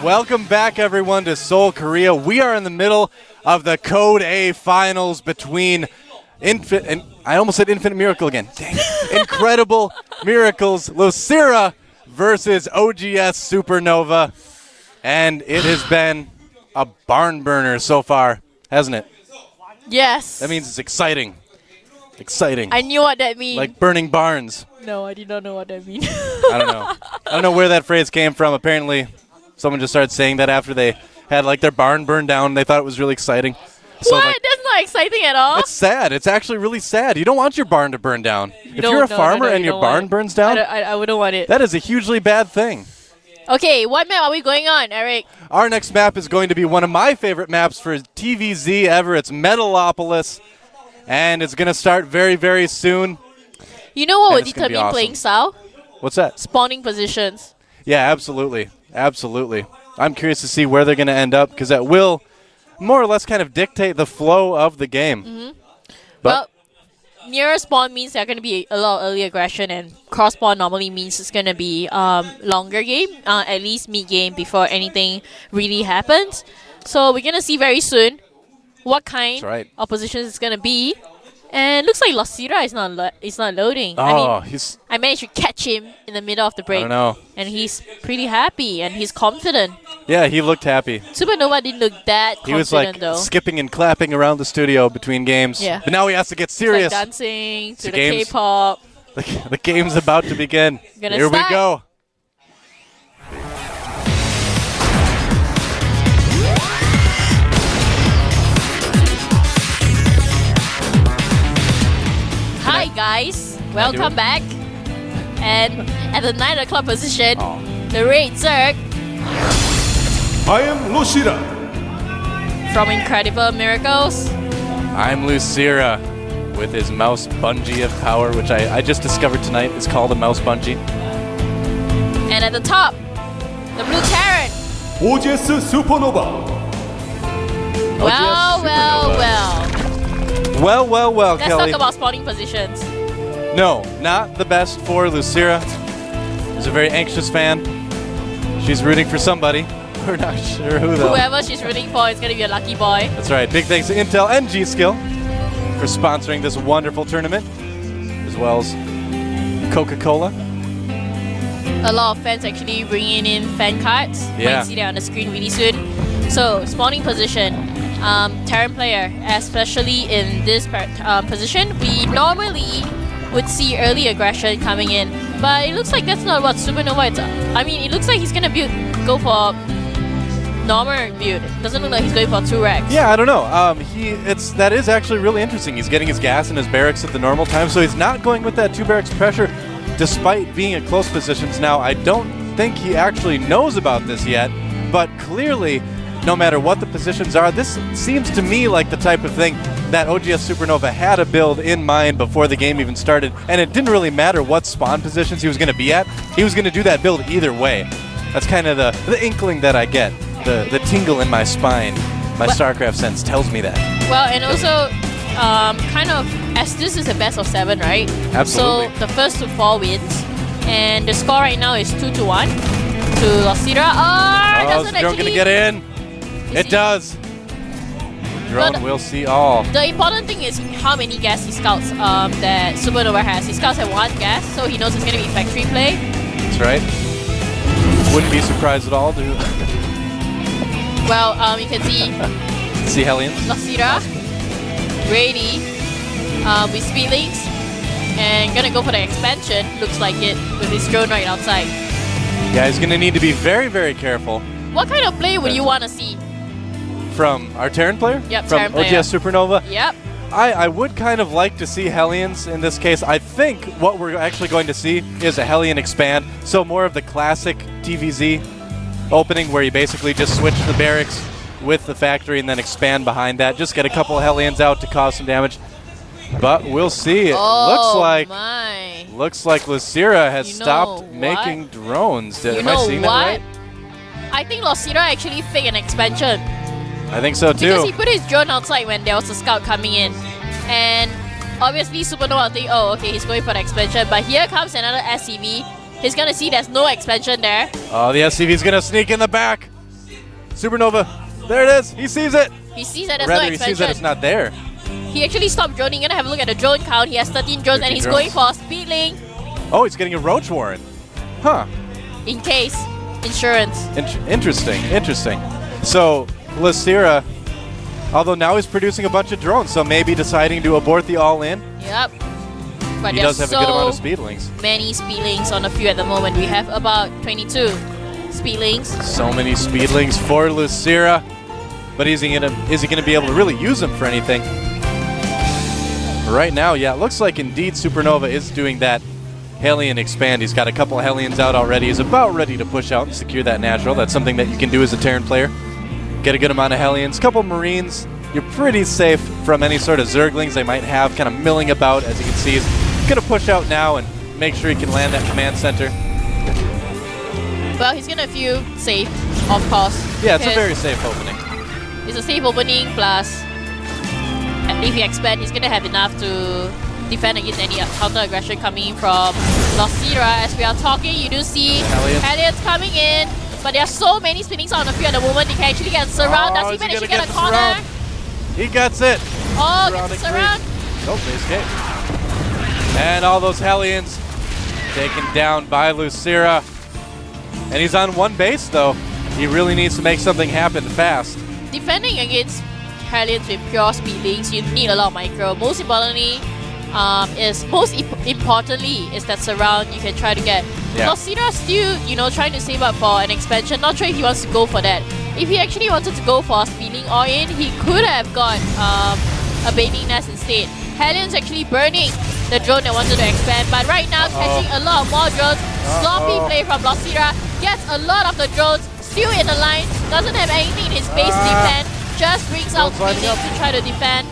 welcome back everyone to Seoul, Korea. We are in the middle of the Code A finals between I almost said Infinite Miracle again. Dang. Incredible Miracles, LosirA versus OGS SuperNova. And it has been a barn burner so far, hasn't it? Yes. That means it's exciting. Exciting. I knew what that means. Like burning barns. No, I did not know what that means. I don't know. I don't know where that phrase came from. Apparently, someone just started saying that after they had like their barn burned down. They thought it was really exciting. So, what? like, That's not exciting at all. it's sad. It's actually really sad. You don't want your barn to burn down. If you're a farmer and your barn burns down, I wouldn't want it. that is a hugely bad thing. Okay, what map are we going on, Eric? Our next map is going to be one of my favorite maps for TVZ ever. It's Metalopolis, and it's going to start very, very soon. You know what And would it's gonna be determine awesome. playing style? What's that? Spawning positions. Yeah, absolutely. Absolutely. I'm curious to see where they're going to end up because that will more or less kind of dictate the flow of the game. Mm-hmm. But Well, nearer spawn means there's going to be a lot of early aggression, and cross spawn normally means it's going to be longer game, at least mid game before anything really happens. So we're going to see very soon what kind That's right. of positions it's going to be. And it looks like LosirA is not loading. oh, I managed to catch him in the middle of the I break. don't know. And he's pretty happy and he's confident. Yeah, he looked happy. SuperNova didn't look that confident He was like though. skipping and clapping around the studio between games. Yeah. But now he has to get He's serious. like dancing to the games. K-pop. The game's about to begin. Gonna Here start. we go. Hi guys, welcome back. And at the 9 o'clock position, the Red Zerg I am LosirA. from Incredible Miracles. I'm LosirA with his mouse bungee of power, which I just discovered tonight is called a mouse bungee. And at the top, the Blue Terran. OGS SuperNova. Well, well, well. Well, Let's Kelly. talk about spawning positions. No, not the best for LosirA. She's a very anxious fan. She's rooting for somebody. We're not sure who though. Whoever she's rooting for is going to be a lucky boy. That's right. Big thanks to Intel and G-Skill for sponsoring this wonderful tournament, as well as Coca-Cola. A lot of fans actually bringing in fan cards. Yeah. Might see that on the screen really soon. So, spawning position. Terran player, especially in this position, we normally would see early aggression coming in, but it looks like that's not what SuperNova is. I mean, it looks like he's gonna go for normal build. It doesn't look like he's going for 2 racks. Yeah, I don't know. That is actually really interesting. He's getting his gas and his barracks at the normal time, so he's not going with that 2 barracks pressure, despite being in close positions. Now, I don't think he actually knows about this yet, but clearly, no matter what the positions are, this seems to me like the type of thing that OGS SuperNova had a build in mind before the game even started, and it didn't really matter what spawn positions he was going to be at. He was going to do that build either way. That's kind of the inkling that I get, the tingle in my spine. My StarCraft sense tells me that. Well, and also, kind of, as this is a best of 7, right? Absolutely. So the first to 4 wins, and the score right now is 2-1 to LosirA. Oh, Doesn't is the drone going to actually- get in? It does. Drone will see all. The important thing is how many gas he scouts that SuperNova has. He scouts at 1 gas, so he knows it's going to be factory play. That's right. Wouldn't be surprised at all to Well, you can see see Hellions. LosirA ready with speed links and gonna go for the expansion. Looks like it with his drone right outside. Yeah, he's going to need to be very, very careful. What kind of play would you want to see? From our Terran player? Yep, From Terran player. OGS SuperNova? Yep. I would kind of like to see Hellions in this case. I think what we're actually going to see is a Hellion expand, so more of the classic TVZ opening where you basically just switch the barracks with the factory and then expand behind that. Just get a couple of Hellions out to cause some damage. But we'll see. It looks like LosirA has stopped making drones. Am I seeing that right? I think LosirA actually faked an expansion. I think so too. Because he put his drone outside when there was a scout coming in. And obviously SuperNova think, oh, okay, he's going for the expansion. But here comes another SCV. He's going to see there's no expansion there. Oh, the SCV's going to sneak in the back. SuperNova. There it is. He sees it. He sees that there's Rather, no he expansion. sees that it's not there. He actually stopped droning. Gonna have a look at the drone count. He has 13 drones 13 and he's drones. going for a speed link Oh, he's getting a Roach Warren. Huh. in case. Insurance. Interesting. So, LosirA, although now he's producing a bunch of drones, so maybe deciding to abort the all-in. Yep. But He does have a good amount of speed links. many speed links on the field at the moment. We have about 22 speed links. So many speed links for LosirA. But is he gonna be able to really use them for anything? Right now, yeah, it looks like indeed SuperNova is doing that Hellion expand. He's got a couple of Hellions out already. He's about ready to push out and secure that natural. That's something that you can do as a Terran player. Get a good amount of Hellions, couple Marines. You're pretty safe from any sort of Zerglings they might have kind of milling about. As you can see, he's going to push out now and make sure he can land that command center. Well, he's gonna feel safe, of course. Yeah, it's a because very safe opening. It's a safe opening, plus if he expands, he's gonna have enough to defend against any counter aggression coming from LosirA. As we are talking, you do see Hellions coming in, but there are so many spinnings on the field at the moment. They can actually get surround. Does he manage to get a corner? Surround? He gets it. Oh, gets the surround. Nope, they escape. And all those Hellions taken down by LosirA. And he's on one base, though. He really needs to make something happen fast. Defending against Hellions with pure speed links, you need a lot of micro. Most importantly is that surround you can try to get. Yeah. LosirA still, trying to save up for an expansion. Not sure if he wants to go for that. If he actually wanted to go for a speeding all-in, he could have got a bathing nest instead. Hellions actually burning the drone that wanted to expand, but right now catching a lot of more drones. Sloppy play from LosirA. Gets a lot of the drones. Still in the line. Doesn't have anything in his base to defend. Just brings out speeding to try to defend.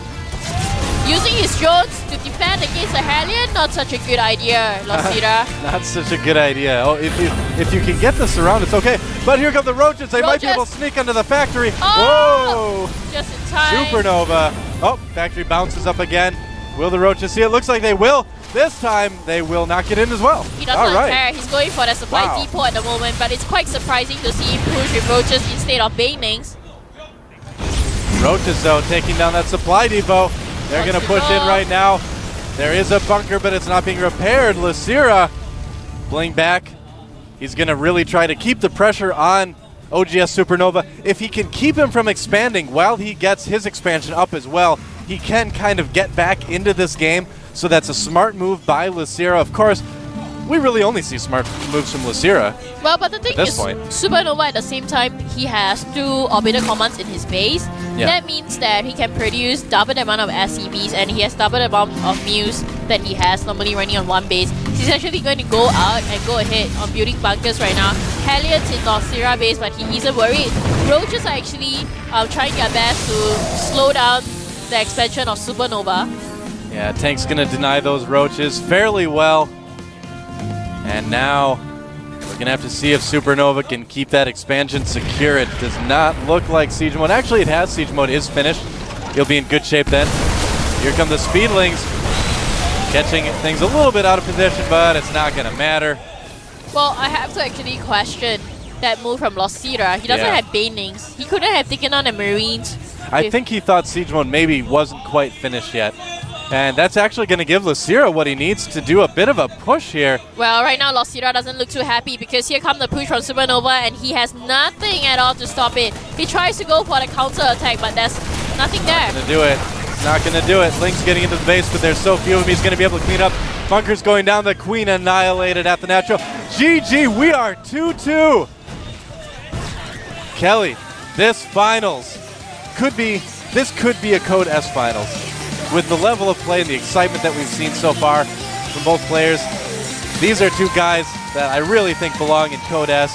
Using his drones to defend against a Hellion, not such a good idea, LosirA. Not such a good idea. Oh, if you can get this around, it's okay. But here come the Roaches. They might be able to sneak into the factory. Oh! Whoa! Just in time. SuperNova. Oh, factory bounces up again. Will the Roaches see it? Looks like they will. This time, they will not get in as well. He doesn't care. He's going for the supply depot at the moment, but it's quite surprising to see him push with Roaches instead of banelings. Roaches, though, taking down that supply depot. They're going to push in right now. There is a bunker, but it's not being repaired. LosirA bling back. He's going to really try to keep the pressure on OGS SuperNova. If he can keep him from expanding while he gets his expansion up as well, he can kind of get back into this game. So that's a smart move by LosirA. Of course, we really only see smart moves from LosirA. Well, but the thing is, point. SuperNova at the same time, he has 2 orbital commands in his base. Yeah. That means that he can produce double the amount of SCVs and he has double the amount of Muse that he has normally running on one base. He's actually going to go out and go ahead on building bunkers right now. Hellions in LosirA base, but he isn't worried. Roaches are actually trying their best to slow down the expansion of SuperNova. Yeah, Tank's going to deny those Roaches fairly well. And now we're going to have to see if SuperNova can keep that expansion secure. It does not look like Siege Mode. Actually, it has. Siege Mode is finished. He'll be in good shape then. Here come the Speedlings. Catching things a little bit out of position, but it's not going to matter. Well, I have to actually question that move from LosirA. He doesn't have banelings. He couldn't have taken on the Marines. I think he thought Siege Mode maybe wasn't quite finished yet. And that's actually going to give LosirA what he needs to do a bit of a push here. Well, right now LosirA doesn't look too happy because here comes the push from SuperNova and he has nothing at all to stop it. He tries to go for the counter attack, but there's nothing there. Not going to do it. He's not going to do it. Link's getting into the base, but there's so few of them. He's going to be able to clean up. Bunker's going down. The Queen annihilated at the natural. GG, we are 2-2. Kelly, this finals could be a Code S finals. With the level of play and the excitement that we've seen so far from both players, these are 2 guys that I really think belong in Code S.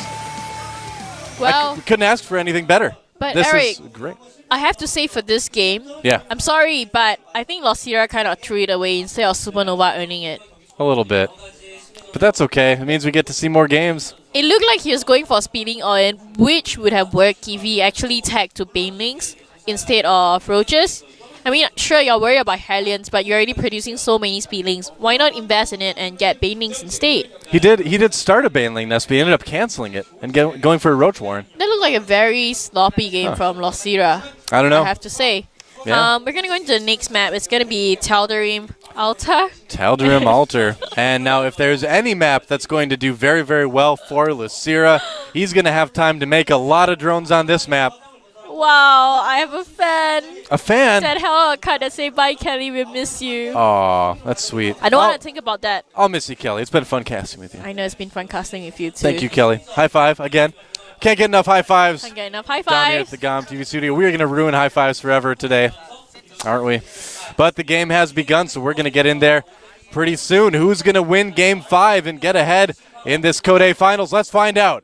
Well, I couldn't ask for anything better. But this Eric, is great. I have to say for this game, Yeah, I'm sorry, but I think LosirA kind of threw it away instead of SuperNova earning it. a little bit. But that's okay. It means we get to see more games. It looked like he was going for speeding all-in, which would have worked if he actually tagged to banelings instead of Roaches. I mean, sure, you're worried about Hellions, but you're already producing so many Speedlings. Why not invest in it and get Banelings instead? He did start a Baneling nest, but he ended up canceling it and going for a Roach Warren. That looked like a very sloppy game from LosirA. I don't know. I have to say. Yeah. We're going to go into the next map. It's going to be Tal'Darim Altar. Tal'Darim Altar. And now if there's any map that's going to do very, very well for LosirA, he's going to have time to make a lot of drones on this map. Wow, I have a fan. A fan? Said hello, Akada. Say bye, Kelly. We miss you. Aw, that's sweet. I don't want to think about that. I'll miss you, Kelly. It's been fun casting with you. I know it's been fun casting with you too. Thank you, Kelly. High five again. Can't get enough high fives. Can't get enough high Down here at fives. the GOM TV studio. We're going to ruin high fives forever today, aren't we? But the game has begun, so we're going to get in there pretty soon. Who's going to win Game 5 and get ahead in this Code A Finals? Let's find out.